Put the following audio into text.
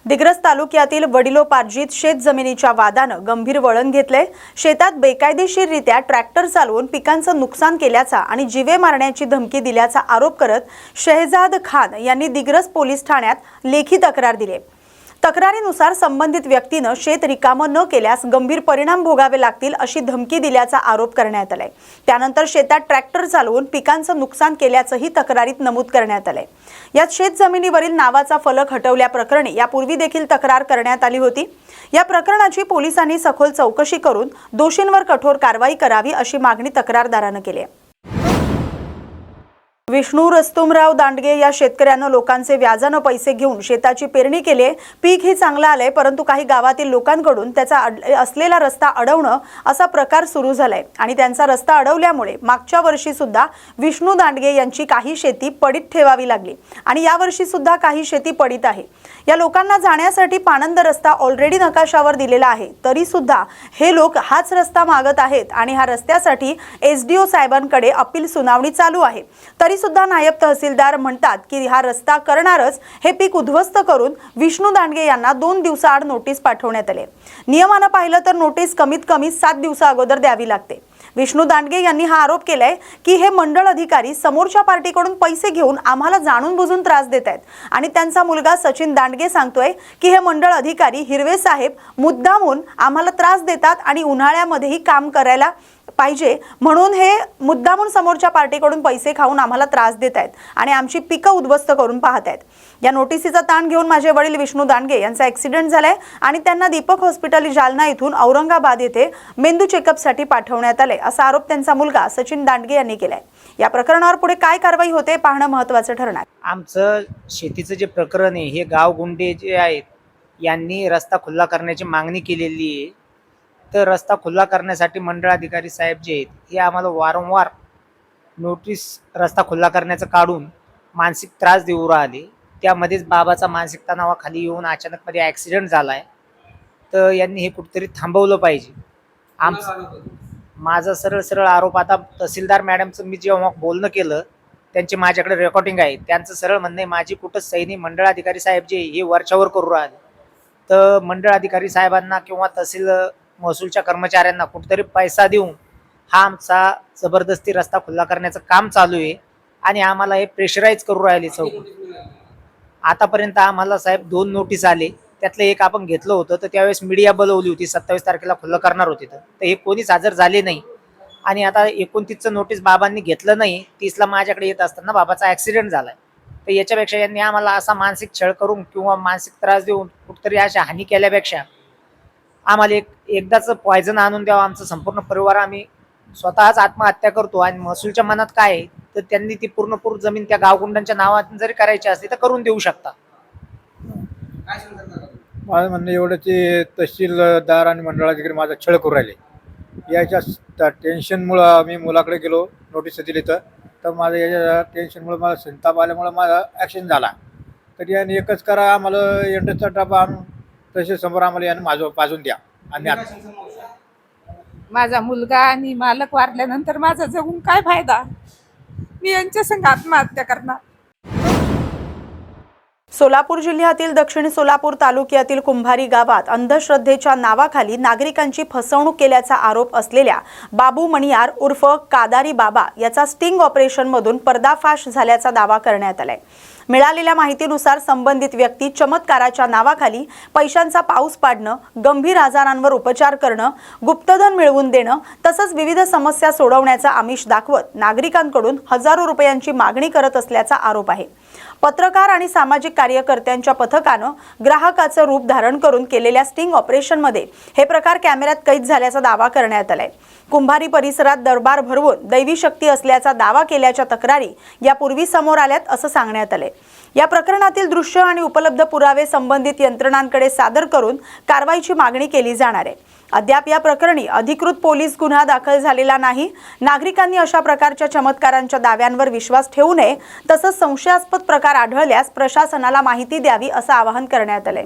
दिग्रस तालुक्यातील वडिलोपार्जित शेत जमिनीच्या वादानं गंभीर वळण घेतले। शेतात बेकायदेशीररित्या ट्रॅक्टर चालवून पिकांचं नुकसान केल्याचा आणि जीवे मारण्याची धमकी दिल्याचा आरोप करत शहजाद खान यांनी दिग्रस पोलीस ठाण्यात लेखी तक्रार दिली। तक्रारीनुसार संबंधित व्यक्तीने शेत रिकामं न केल्यास गंभीर परिणाम भोगावे लागतील अशी धमकी दिल्याचा आरोप करण्यात आलाय। त्यानंतर शेतात ट्रॅक्टर चालवून पिकांचं नुकसान केल्याचंही तक्रारीत नमूद करण्यात आलंय। यात शेत जमिनीवरील नावाचा फलक हटवल्याप्रकरणी यापूर्वी देखील तक्रार करण्यात आली होती। या प्रकरणाची पोलिसांनी सखोल चौकशी करून दोषींवर कठोर कारवाई करावी अशी मागणी तक्रारदाराने केली आहे। विष्णू रस्तुमराव दांडगे या शेतकऱ्यानं लोकांचे व्याजाने पैसे घेऊन शेताची पेरणी केली। पीक ही चांगलं आलंय, परंतु काही गावातील लोकांकडून त्याचा असलेला रस्ता अडवणं असा प्रकार सुरू झालाय आणि त्यांचा रस्ता अडवल्यामुळे मागच्या वर्षी सुद्धा विष्णू दांडगे यांची काही शेती पडीत ठेवावी लागली आणि या वर्षी सुद्धा काही शेती पडीत आहे। या लोकांना जाण्यासाठी पाणंद रस्ता ऑलरेडी नकाशावर दिलेला आहे, तरी सुद्धा हे लोक हाच रस्ता मागत आहेत आणि हा रस्त्यासाठी एसडीओ साहेबांकडे अपील सुनावणी चालू आहे। तरी सुद्धा नायब तहसीलदार म्हणतात की हा रस्ता करणारच, हे पीक उद्ध्वस्त करून विष्णू दांडगे यांना 2 दिवसाआड नोटीस पाठवण्यात आले। नियमानं पाहिलं तर नोटीस कमीत कमी 7 दिवसा अगोदर द्यावी लागते। विष्णू दांडगे यांनी हा आरोप केलाय की हे मंडळ अधिकारी समोरच्या पार्टीकडून पैसे घेऊन आम्हाला जाणून बुजून त्रास देत आहेत आणि त्यांचा मुलगा सचिन दांडगे सांगतोय की हे मंडळ अधिकारी हिरवे साहेब मुद्दामून आम्हाला त्रास देतात आणि उन्हाळ्यामध्येही काम करायला पाहिजे म्हणून हे मुद्दामून समोरच्या पार्टीकडून पैसे खाऊन आम्हाला त्रास देत आहेत आणि आमची पिकं उद्ध्वस्त करून पाहत आहेत। या नोटिसीचा ताण घेऊन माझे वडील विष्णू दांडगे यांचा ॲक्सिडेंट झालाय आणि त्यांना दीपक हॉस्पिटल जालना इथून औरंगाबाद येथे मेंदू चेकअपसाठी पाठवण्यात आले असा आरोप त्यांचा मुलगा सचिन दांडगे यांनी केलाय। या प्रकरणावर पुढे काय कारवाई होते पाहणं महत्त्वाचं ठरणार। आमचं शेतीचं जे प्रकरण आहे हे गाव गुंडे जे आहेत यांनी रस्ता खुला करण्याची मागणी केलेली आहे। तर रस्ता खुला करण्यासाठी मंडळ अधिकारी साहेब जे आहेत हे आम्हाला वारंवार नोटीस रस्ता खुला करण्याचं काढून मानसिक त्रास देऊ राहिले। त्यामध्येच बाबाचा मानसिक तणावाखाली येऊन अचानकमध्ये ॲक्सिडेंट झाला आहे। तर यांनी हे कुठेतरी थांबवलं पाहिजे। माझा सरळ आरोप आता तहसीलदार मॅडमचं मी जेव्हा बोलणं केलं त्यांचे माझ्याकडे रेकॉर्डिंग आहे, त्यांचं सरळ म्हणणं आहे माझी कुठंच सही नाही, मंडळ अधिकारी साहेब जे हे वरच्यावर करू राहिले। तर मंडळ अधिकारी साहेबांना किंवा तहसील महसूलच्या कर्मचाऱ्यांना कुठेतरी पैसा देऊन हा आमचा जबरदस्ती रस्ता खुला करण्याचं काम चालू आहे आणि आम्हाला हे प्रेशराईज करू राहिले। आतापर्यंत आम्हाला साहेब 2 नोटीस आले, त्यातलं एक आपण घेतलं होतं तर त्यावेळेस मीडिया बोलवली होती, 27 तारखेला खुलं करणार होते तर हे कोणीच हजर झाले नाही आणि आता 29चं नोटीस बाबांनी घेतलं नाही, 30ला माझ्याकडे येत असताना बाबाचा ॲक्सिडेंट झालाय। तर याच्यापेक्षा यांनी आम्हाला असा मानसिक छळ करून किंवा मानसिक त्रास देऊन कुठतरी अशा हानी केल्यापेक्षा आम्हाला एकदाच पॉयझन आणून द्यावं। आमचं संपूर्ण परिवार आम्ही स्वतःच आत्महत्या करतो आणि महसूलच्या मनात काय आहे तर त्यांनी ती पूर्ण जमीन त्या गावगुंडांच्या नावात जरी करायची असली तर करून देऊ शकता। माझं म्हणणं एवढं की तहसीलदार आणि मंडळाधिकारी माझा छळ करू राहिले। याच्या टेन्शनमुळं मी मुलाकडे गेलो, नोटीस दिली तर माझं याच्या टेन्शनमुळे मला संताप आल्यामुळं माझा ॲक्सिडेंट झाला। तर याने एकच करा, आम्हाला एंडचा डबा आणून तसे समोर आम्हाला याने पाजून द्या। आणि माझा मुलगा आणि मालक वारल्यानंतर माझा जगून काय फायदा, मी यांच्या संग आत्महत्या करणार। सोलापूर जिल्ह्यातील दक्षिण सोलापूर तालुक्यातील कुंभारी गावात अंधश्रद्धेच्या नावाखाली नागरिकांची फसवणूक केल्याचा आरोप असलेल्या बाबू मणियार उर्फ कादारी बाबा याचा स्टिंग ऑपरेशनमधून पर्दाफाश झाल्याचा दावा करण्यात आलाय। मिळालेल्या माहितीनुसार संबंधित व्यक्ती चमत्काराच्या नावाखाली पैशांचा पाऊस पाडणं, गंभीर आजारांवर उपचार करणं, गुप्तधन मिळवून देणं तसंच विविध समस्या सोडवण्याचा आमिष दाखवत नागरिकांकडून हजारो रुपयांची मागणी करत असल्याचा आरोप आहे। पत्रकार आणि सामाजिक कार्यकर्त्यांच्या पथकानं ग्राहकाचं रूप धारण करून केलेल्या स्टिंग ऑपरेशनमध्ये हे प्रकार कॅमेऱ्यात कैद झाल्याचा दावा करण्यात आलाय। कुंभारी परिसरात दरबार भरवून दैवी शक्ती असल्याचा दावा केल्याच्या तक्रारी यापूर्वी समोर आल्यात असं सांगण्यात आले। या प्रकरणातील दृश्य आणि उपलब्ध पुरावे संबंधित यंत्रणांकडे सादर करून कारवाईची मागणी केली जाणार आहे। अद्याप या प्रकरणी अधिकृत पोलीस गुन्हा दाखल झालेला नाही। नागरिकांनी अशा प्रकारच्या चमत्कारांच्या दाव्यांवर विश्वास ठेवू नये तसंच संशयास्पद प्रकार आढळल्यास प्रशासनाला माहिती द्यावी असं आवाहन करण्यात आले।